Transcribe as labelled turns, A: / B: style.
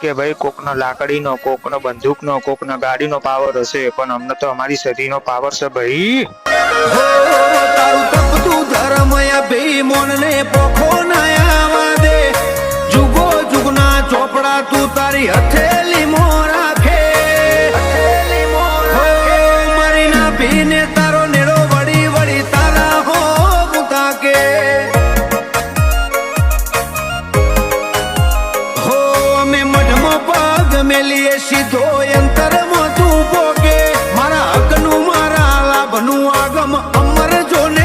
A: કે ભાઈ કોકનો લાકડીનો, કોકનો બંદૂકનો, કોકનો ગાડીનો પાવર હશે, પણ અમને તો અમારી સદીનો પાવર છે ભાઈ.
B: તારું તપતું ધર્મ ભી મોનને પોખો ના આવા દે. જુગો જુગના ચોપડા તું તારી હથેલી મોં રાખે. મારી ના ભીને તારો નેડો વળી વળી તારા હો મુતા કે. હો અમે મઢમાં પગ મેલીએ સીધો અંતરમાં તું પોકે. મારા હકનું મારા લાભનું આગમ અમર જોને